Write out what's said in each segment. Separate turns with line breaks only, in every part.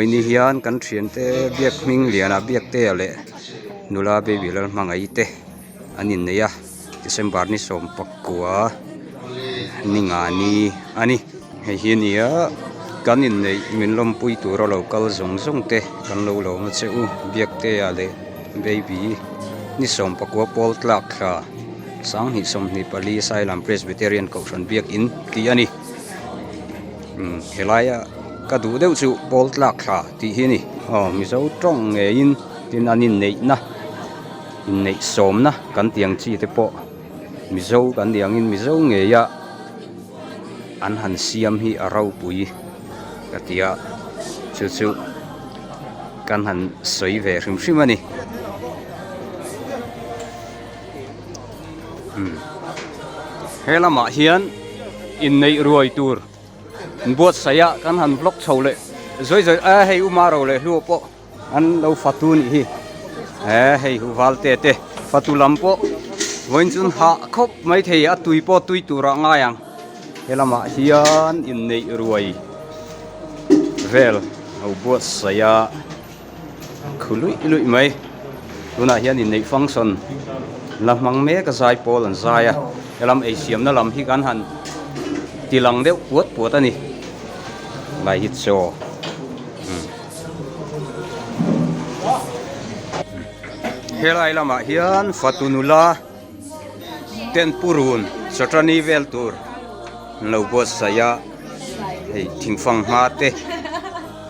ni hian kan thian te biak hming liana biak te ale nula baby lal mangai te anin neya December ni som pakua ninga ni ani hei hiania kanin nei minlom pui tur local zong zong te kan lo lo ma cheu biak te ale baby ni som pakua pol tlak kha sang hi som ni pali Asylum Presbyterian Kausan biak in ki ani helaya ka du deuh chu pol tlak kha ti hi ni mizo tong nge in tin anin nei na in nei som na kan tiang chi te po mizo kan diang in mizo nge ya an han siam hi arau pui katia chu chu kan han soi ve hrim hrim ani helama hian in nei ruai tur buat saya kan han vlog chole zoi zoi a hei umaro le lu po an lo fatun hi hei hu valte te fatulam po voin chun ha khop mai thei a tui po tui tura ngayang helama hian in nei ruai vel au buat saya khului lui mai tuna hian in nei function lamang me ka zai pol an zaya elam asiam na lam hi kan han tilang deuh puat puat ani lai hit so helai lama hian fatunula ten purun satrani vel tur lo buat saya hei thingfang ma te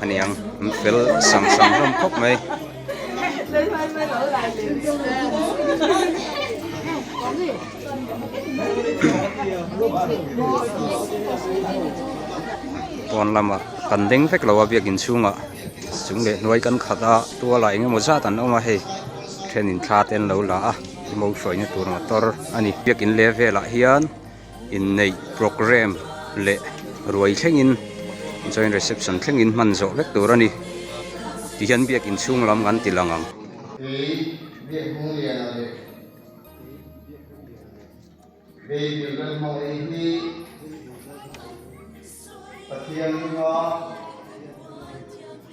aniang fel sang sang rom khop mai còn lama kan ding vek lo biak in chunga chungle noi kan khata tua lai nge moza tan oma he then in tha ten lo la a mo soi ni tur motor ani biak in level a hian in nei program le ruai thlengin join reception thlengin man zo vek tur ani ti hian biak in chung lam kan tilangam biak hung lian ale baby lal mangai hi pathian nga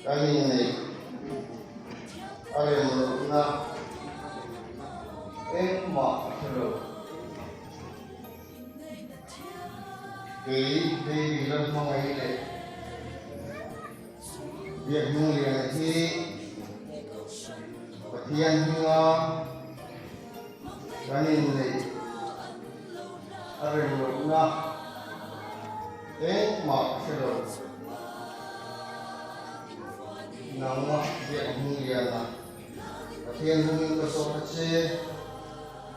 kani nei ale na ma thlo baby lal mangai le biak hung lian hi pathian nga kani nei ale na ma thlo nangma biak hung lian na pathian hung ko so che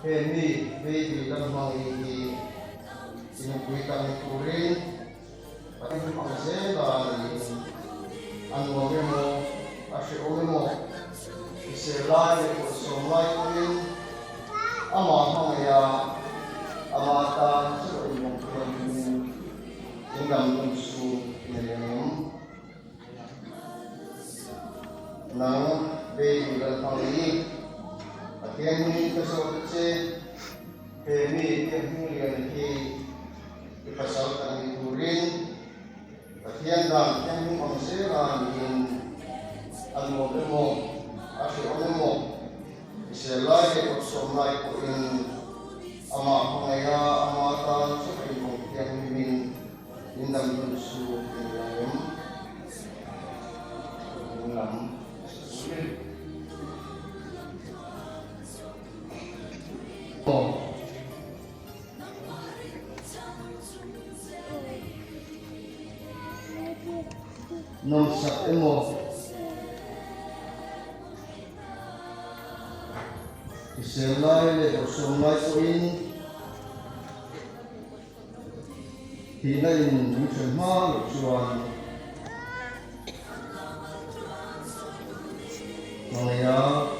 he ni baby lal mangai hi sinupui kami turin pathian hung se la ni anu mo ashe mo se lai ko so lai turin ama hang ya ama ta so mo tinggal musuh yang nang baby lal mangai pathian hung ko so che he ni hung lian hi ipasal kami turin pathian dan yang hung se la ni anu mo ashe mo se lai ko so mai ko in ama hangaya ama ta so mo yang min indam su yang ulam nom sak emo iselai le somai in hinain musen ma chuan maya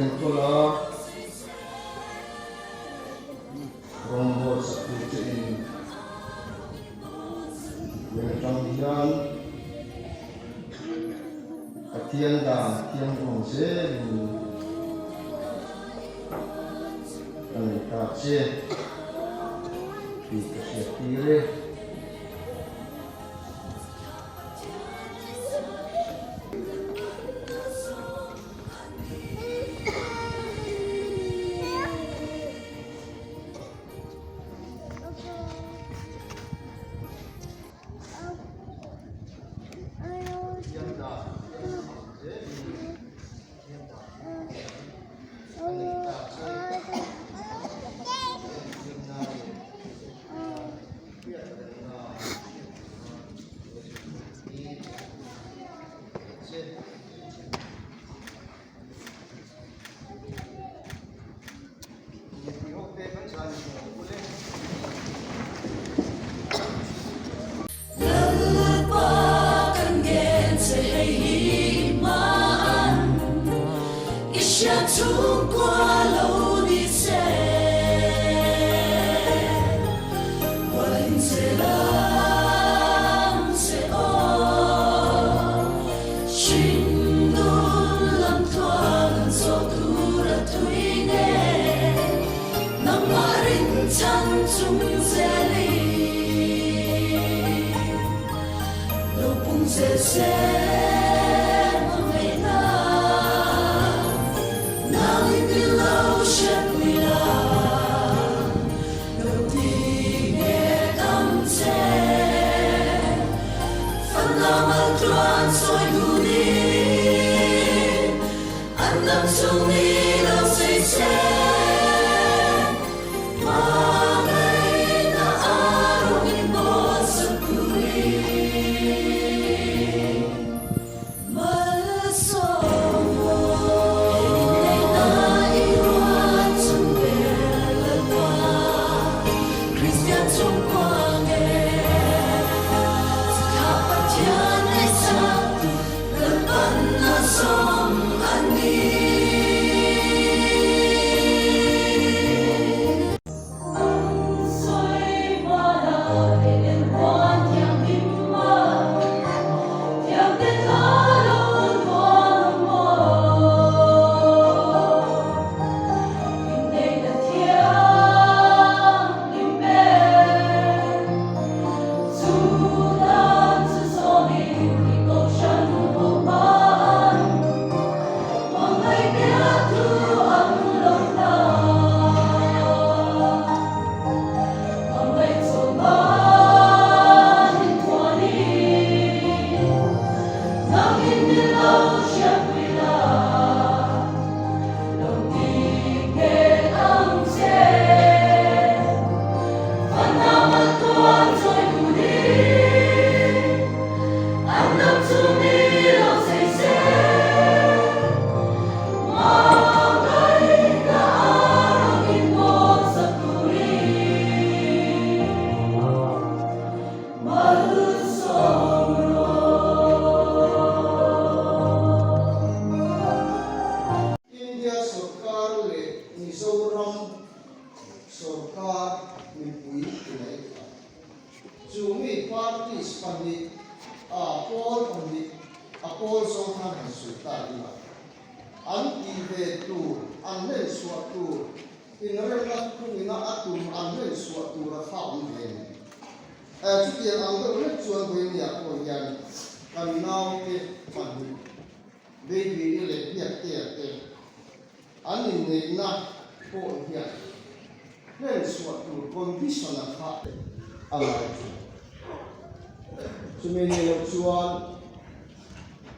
entola rombo sakti in Yang Atian dan Tiang Kongse Anikace di Kesetiare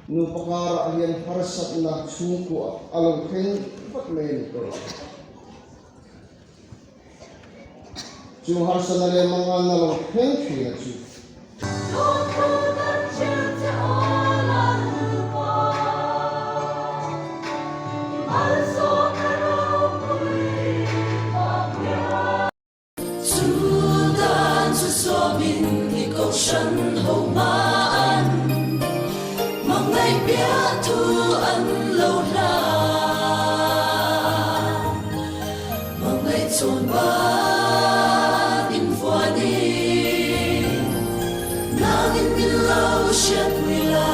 nu pakara alian harsat na suku alam ken pat men to ju harsa na le mangan na lo ken fi na ju
sân hậu ma an mong ngày biết thu ăn lâu la mong ngày trốn ba in hoa đi na in min lâu xiết quy la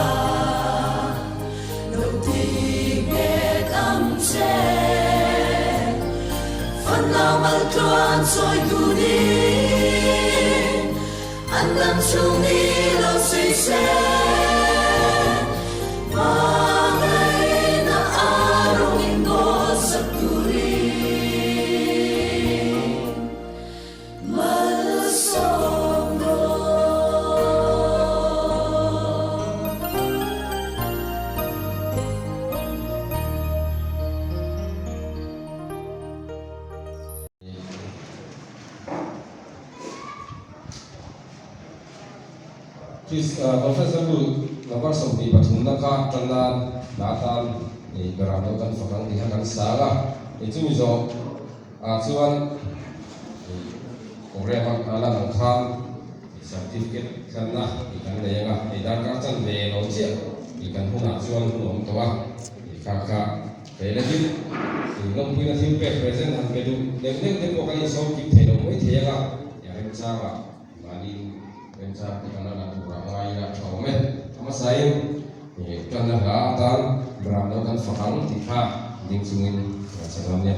đầu tiên nghe âm che phần nào mang toan soi tu đi anh làm chung đi lâu say xe mà ngày na arong ingo sa turi malsongo
Please, Professor Wu, nomor sembilan patundak tandan Natal di berangkat fakang dihakan salah itu miso acuan Korea alam kan sertifikat karena ikan daya ikan kacan belocia ikan pun acuan pun tua kakak belajin ikan punya timpe present dan bedu dengan pokoknya sauki tidak mau tiada yang salah balik penca karena natura lain atau sama saya karena datang berangkat fakang tiha dingsungin sebelumnya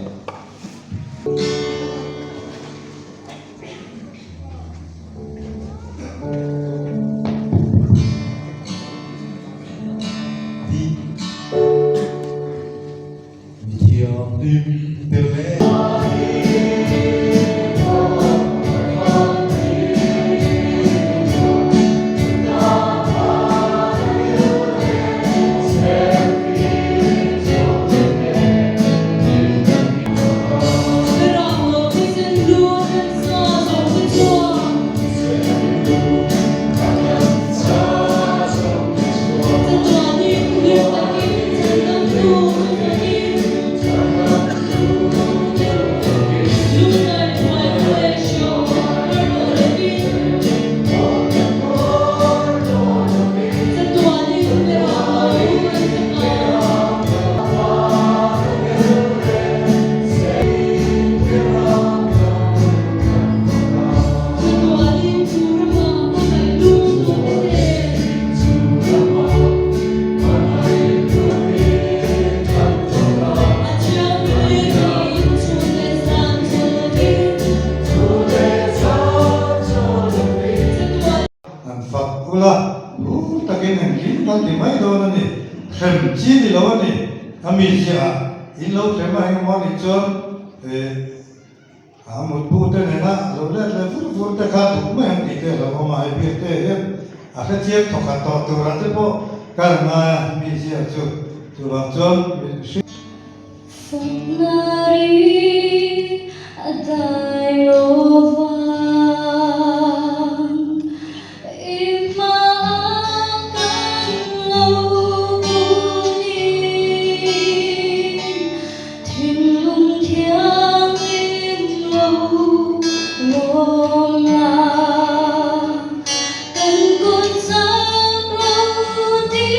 la hu takin han kin tal ti mai do na ni khem chi ni lo ni ami sia in lo te mai mo ni chon a một bu te ne na lo le fu te kha tu me han ti te lo ma ai bi te a fe chiek to kha to tu ra te po ka ma mi sia chu tu ba chon
Fernari adayovan imakan launin Thinlung thiang im lâu lom la cần cột giang lâu đi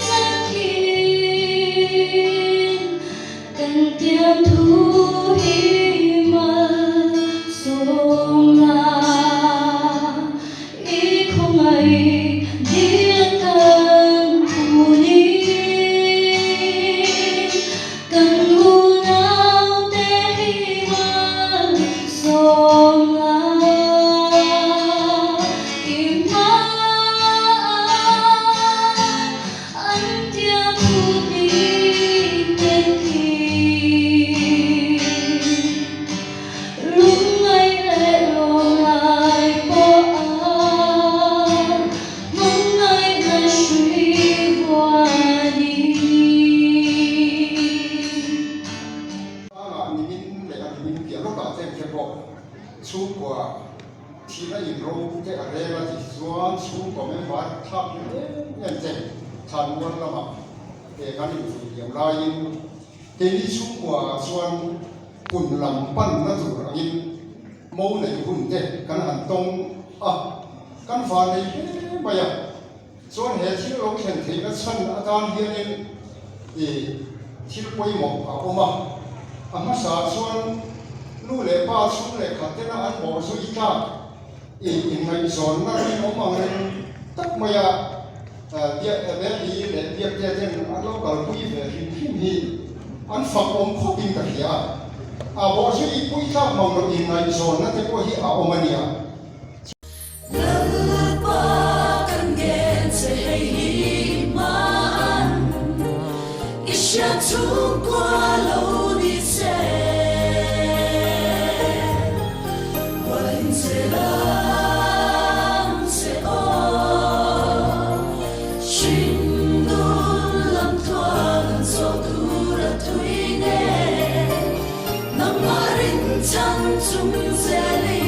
chân thiên cần tiêm thu hi mal sông la ý không ai biết cần thu ni cần u nào te hi mal sông la im ma anh tiêm thu ni tên khi lúc ngày lệ lộ lại bỏ mong ngày là suy qua đi
ni min le a min pia lo ka chen che bo chu kwa thi na in ro ke a re la ti suan chu ko me ba thap nyen chen chan won la ma ke kan ni yam la yin ke ni chu kwa suan kun lam pan na tu ra in mo nei hun te kan an tong a kan fa nei ba ya suan he thi lo khen thei na chan a dan hian in thil poi mo a oma amma sa chuan nu le pa chu le khatena an bo chu ita in ngai zon na ni no ma ngai tak maya dia be li le dia te ten an lo kal pui ve him hi an fa om kho pin ka hia a bo chu I pui ta mong no in ngai zon na te ko hi a omania
Lalupakan gen sa himan Isya tukwa lo ni se Wahin silang se o Shindun lam tuan so dura tuine Namarin chan chung zeli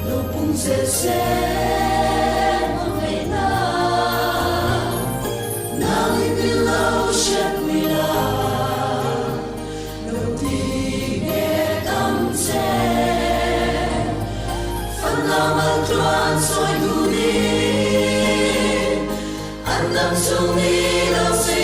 Lupung se mawena Nalin below shakwila Lutige kamse Fanlamal tuan soy guni Andam sung ni lo se